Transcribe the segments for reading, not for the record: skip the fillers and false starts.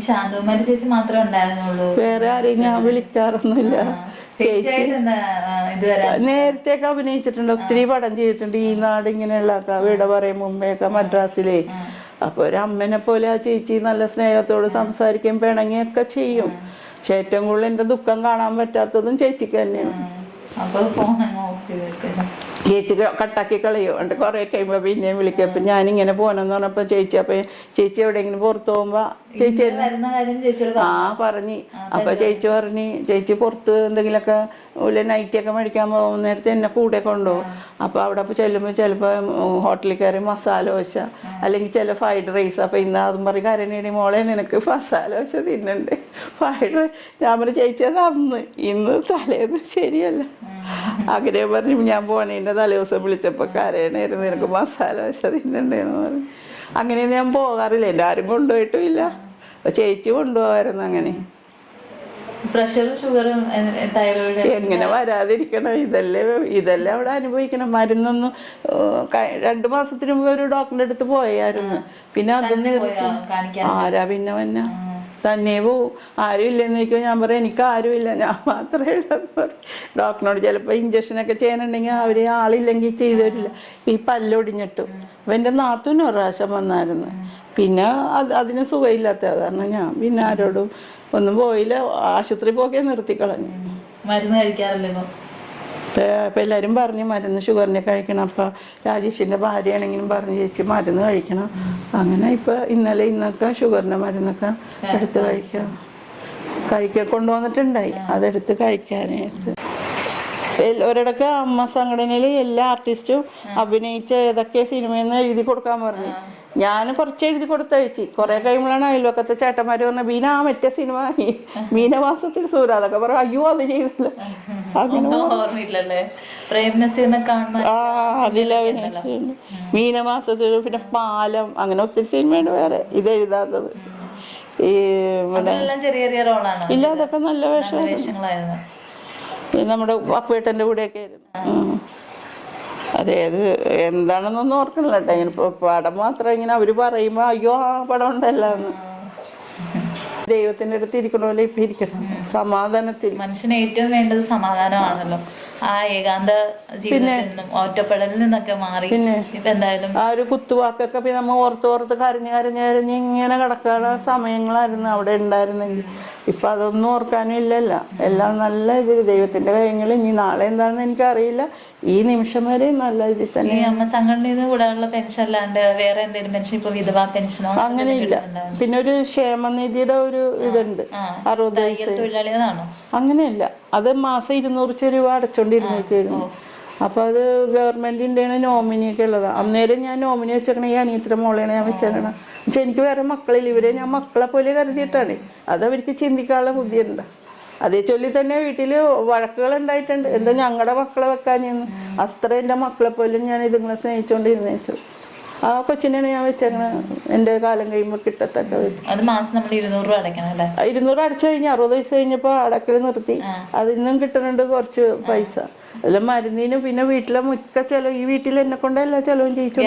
ശാന്തകുമാരി ചേച്ചി മാത്രമേ ഉണ്ടായിരുന്നുള്ളൂ, വേറെ ആരെയും ഞാൻ വിളിക്കാറൊന്നുമില്ല. ചേച്ചി നേരത്തെയൊക്കെ അഭിനയിച്ചിട്ടുണ്ട്, ഒത്തിരി പടം ചെയ്തിട്ടുണ്ട്. ഈ നാട് ഇങ്ങനെയുള്ള വീട് പറയും മുമ്പേയൊക്കെ മദ്രാസിലെ. അപ്പൊ ഒരു അമ്മനെ പോലെ ആ ചേച്ചി നല്ല സ്നേഹത്തോട് സംസാരിക്കും, പിണങ്ങിയൊക്കെ ചെയ്യും. പക്ഷെ ഏറ്റവും കൂടുതൽ എന്റെ ദുഃഖം കാണാൻ പറ്റാത്തതും ചേച്ചിക്ക് തന്നെയാണ്. ചേച്ചി കട്ടാക്കി കളയോ എന്നിട്ട് കുറെ കഴിയുമ്പോ പിന്നെയും വിളിക്കും. അപ്പൊ ഞാനിങ്ങനെ പോനെന്ന് പറഞ്ഞപ്പോ ചേച്ചി, അപ്പൊ ചേച്ചി എവിടെയെങ്കിലും പുറത്തു പോകുമ്പോ ചേച്ചി പറഞ്ഞു. അപ്പൊ ചേച്ചി പറഞ്ഞു, ചേച്ചി പുറത്ത് എന്തെങ്കിലുമൊക്കെ നൈറ്റിയൊക്കെ മേടിക്കാൻ പോകുന്ന നേരത്തെ എന്നെ കൂടെ കൊണ്ടുപോകും. അപ്പൊ അവിടെ ചെല്ലുമ്പോ ചിലപ്പോ ഹോട്ടലിൽ കയറി മസാല ദോശ അല്ലെങ്കിൽ ചില ഫ്രൈഡ് റൈസ്. അപ്പൊ ഇന്ന് അതും പറയും, കരനേടി മോളെ നിനക്ക് മസാല ദോശ തിന്നണ്ടേ, ഫ്രൈഡ് റൈസ്. ഞാൻ പറഞ്ഞു ചേച്ചി അത് അന്ന്, ഇന്ന് തലേന്ന് ശരിയല്ല. അങ്ങനെ പറഞ്ഞു. ഞാൻ പോണേൻ്റെ തലേദിവസം വിളിച്ചപ്പോൾ കരയണായിരുന്നു, നിനക്ക് മസാല ദോശ തിന്നണ്ടേന്ന് പറഞ്ഞു. അങ്ങനെയൊന്നും ഞാൻ പോകാറില്ല, എൻ്റെ ആരും കൊണ്ടുപോയിട്ടും ഇല്ല. അപ്പൊ ചേച്ചി കൊണ്ടുപോകാമായിരുന്നു. അങ്ങനെ പ്രഷറും ഷുഗറും തൈറോയിഡ് എങ്ങനെ വരാതിരിക്കണം? ഇതല്ലേ അവിടെ അനുഭവിക്കണം. മരുന്നൊന്നും 2 മാസത്തിന് മുമ്പ് ഒരു ഡോക്ടറിന്റെ അടുത്ത് പോയായിരുന്നു. പിന്നെ അതൊന്നും ആരാ പിന്നെ വന്ന തന്നെ പോവും. ആരും ഇല്ലെന്ന് ചോദിക്കുമ്പോൾ ഞാൻ പറയാം എനിക്ക് ആരുമില്ല, ഞാൻ മാത്രമേ ഉള്ളെന്ന് പറയും. ഡോക്ടറിനോട് ചിലപ്പോൾ ഇഞ്ചക്ഷനൊക്കെ ചെയ്യാനുണ്ടെങ്കിൽ അവർ ആളില്ലെങ്കിൽ ചെയ്തു തരില്ല. ഈ പല്ലൊടിഞ്ഞിട്ടു. അപ്പം എൻ്റെ നാത്തൂന് ഒരു പ്രാവശ്യം വന്നായിരുന്നു. പിന്നെ അതിന് സുഖമില്ലാത്ത കാരണം ഞാൻ പിന്നെ ആരോടും ഒന്നും പോയില്ല. ആശുപത്രി പോകെ നിർത്തിക്കളഞ്ഞു. മരുന്ന് കഴിക്കാറില്ല. അപ്പം എല്ലാവരും പറഞ്ഞു മരുന്ന് ഷുഗറിനെ കഴിക്കണം. അപ്പം രാജേഷിൻ്റെ ഭാര്യയാണെങ്കിലും പറഞ്ഞു ചേച്ചി മരുന്ന് കഴിക്കണം. അങ്ങനെ ഇപ്പം ഇന്നൊക്കെ ഷുഗറിൻ്റെ മരുന്നൊക്കെ എടുത്ത് കഴിക്കാൻ കൊണ്ടുവന്നിട്ടുണ്ടായി. അതെടുത്ത് കഴിക്കാനായിട്ട് ഒരിടക്ക് അമ്മ സംഘടനയിൽ എല്ലാ ആർട്ടിസ്റ്റും അഭിനയിച്ച ഏതൊക്കെ സിനിമയിൽ നിന്ന് എഴുതി കൊടുക്കാൻ പറഞ്ഞു. ഞാൻ കുറച്ച് എഴുതി കൊടുത്തയച്ചു. കുറെ കഴിയുമ്പോഴാണ് അയൽവക്കത്തെ ചേട്ടന്മാര് പറഞ്ഞ ബീന ആ മറ്റേ സിനിമ മീനമാസത്തിൽ സൂര്യ അതൊക്കെ പറഞ്ഞു. അയ്യോ അത് ചെയ്തില്ല. അങ്ങനെ അതിലഭിനയിച്ചു. മീനമാസത്തിൽ പിന്നെ പാലം, അങ്ങനെ ഒത്തിരി സിനിമയുണ്ട് വേറെ ഇത് എഴുതാത്തത്. ഈ ഇല്ല അതൊക്കെ നല്ല വേഷങ്ങളായിരുന്നു. നമ്മുടെ അപ്പേട്ടൻ്റെ കൂടെയൊക്കെ ആയിരുന്നു. അതേത് എന്താണെന്നൊന്നും ഓർക്കണില്ല കേട്ടോ. ഇങ്ങനെ പടം മാത്രം ഇങ്ങനെ അവര് പറയുമ്പോ അയ്യോ ആ പടം ഉണ്ടല്ലോ എന്ന്. ദൈവത്തിന്റെ അടുത്ത് ഇരിക്കണ പോലെ ഇപ്പൊ ഇരിക്കണം സമാധാനത്തിൽ. മനുഷ്യന് ഏറ്റവും വേണ്ടത് സമാധാനമാണല്ലോ. ആ ഏകാന്ത ജീവിതത്തിൽ നിന്നും ഒറ്റപ്പെടലിൽ നിന്നൊക്കെ മാറി ഇപ്പൊ എന്തായാലും ആ ഒരു കുത്തുവാക്കൊക്കെ പിന്നെ നമ്മ ഓർത്ത് കരഞ്ഞ് ഇങ്ങനെ കിടക്കാനുള്ള സമയങ്ങളായിരുന്നു അവിടെ ഉണ്ടായിരുന്നെങ്കിൽ. ഇപ്പൊ അതൊന്നും ഓർക്കാനും ഇല്ലല്ല. എല്ലാം നല്ല ഇതിൽ ദൈവത്തിന്റെ കാര്യങ്ങൾ. ഇനി നാളെ എന്താണെന്ന് എനിക്കറിയില്ല. ഈ നിമിഷം വരെ നല്ല ഇതിൽ തന്നെ. അമ്മ സംഘടനയിൽ കൂടെയുള്ള പെൻഷൻ അല്ലാണ്ട് വേറെ എന്തെങ്കിലും പെൻഷൻ, ഇപ്പൊ വിധവാ പെൻഷനോ അങ്ങനെയില്ല. പിന്നെ ഒരു ക്ഷേമനിധിയുടെ ഒരു ഇതുണ്ട് 60 വയസ്സ് തൊഴിലാളികളാണോ? അങ്ങനെയല്ല, അത് മാസം 200 രൂപ അടച്ചോണ്ടിരുന്നു. അപ്പൊ അത് ഗവൺമെന്റിന്റെ നോമിനിയൊക്കെ ഉള്ളതാണ്. അന്നേരം ഞാൻ നോമിനി വെച്ചേക്കണ ഈ അനിയത്തിയുടെ മോളെയാണ് ഞാൻ വെച്ചേക്കണം. പക്ഷെ എനിക്ക് വേറെ മക്കളില്ല. ഇവരെ ഞാൻ മക്കളെ പോലെ കരുതിയിട്ടാണ്. അതവർക്ക് ചിന്തിക്കാനുള്ള ബുദ്ധിയുണ്ട്. അതേ ചൊല്ലി തന്നെ വീട്ടിൽ വഴക്കുകൾ ഉണ്ടായിട്ടുണ്ട്. എന്താ ഞങ്ങളുടെ മക്കളെ വെക്കാഞ്ഞെന്ന്. അത്ര എൻ്റെ മക്കളെ പോലും ഞാൻ ഇതുങ്ങളെ സ്നേഹിച്ചോണ്ടിരുന്നു. ആ കൊച്ചിനെയാണ് ഞാൻ വെച്ചേക്കണ. എൻ്റെ കാലം കഴിയുമ്പോൾ കിട്ടത്തക്ക അത് മാസം നമ്മൾ 200 രൂപ അടയ്ക്കണം അല്ലേ? 200 അടച്ചു കഴിഞ്ഞ് 60 വയസ്സ് കഴിഞ്ഞപ്പോൾ അടക്കൽ നിർത്തി. അതിന്നും കിട്ടുന്നുണ്ട് കുറച്ച് പൈസ. അല്ല മരുന്നിന് പിന്നെ വീട്ടിലെ മുക്ക ചെലവ്. ഈ വീട്ടിൽ എന്നെ കൊണ്ട് എല്ലാ ചെലവും ചെയ്യിച്ചു.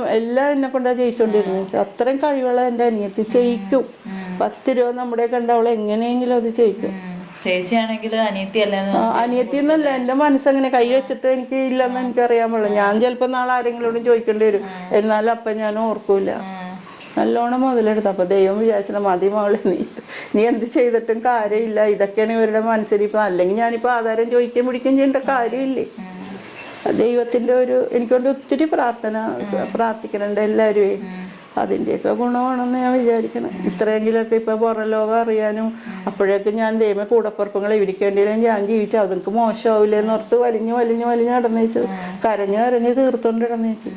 എല്ലാം എന്നെ കൊണ്ടാ ചെയ്യിച്ചോണ്ടിരുന്നത്. അത്രയും കഴിവുള്ള എൻ്റെ അനിയത്തി ചെയ്യിക്കും. 10 രൂപ നമ്മുടെ കണ്ടവളെ എങ്ങനെയെങ്കിലും അത് ചെയ്യിക്കും. അനിയത്തി എന്നല്ല, എൻ്റെ മനസ്സങ്ങനെ കൈ വെച്ചിട്ട് എനിക്ക് ഇല്ലെന്ന് എനിക്കറിയാൻ പാടില്ല. ഞാൻ ചിലപ്പോൾ നാളെ ആരെങ്കിലോടും ചോദിക്കേണ്ടി വരും. എന്നാലും അപ്പം ഞാൻ ഓർക്കൂല. നല്ലോണം മുതലെടുത്ത്. അപ്പൊ ദൈവം വിചാരിച്ചിട്ട് മതി മകളെ, നീ എന്ത് ചെയ്തിട്ടും കാര്യമില്ല. ഇതൊക്കെയാണ് ഇവരുടെ മനസ്സിലിപ്പോൾ. അല്ലെങ്കിൽ ഞാനിപ്പോൾ ആധാരം ചോദിക്കുകയും പിടിക്കുകയും ചെയ്യേണ്ട കാര്യമില്ലേ. ദൈവത്തിന്റെ ഒരു എനിക്കൊണ്ട് ഒത്തിരി പ്രാർത്ഥിക്കുന്നുണ്ട് എല്ലാവരും. അതിൻ്റെയൊക്കെ ഗുണമാണെന്ന് ഞാൻ വിചാരിക്കണം. ഇത്രയെങ്കിലുമൊക്കെ ഇപ്പൊ പുറം ലോകം അറിയാനും. അപ്പോഴേക്കും ഞാൻ ദൈവം കൂടപ്പുറപ്പുകളെ ഇരിക്കേണ്ടിയില്ലെങ്കിൽ ഞാൻ ജീവിച്ചു അതൊക്കെ മോശമാവില്ലെന്നോർത്ത് വലിഞ്ഞു നടന്നേച്ചു. കരഞ്ഞ് തീർത്തോണ്ട് ഇടന്നേച്ചു.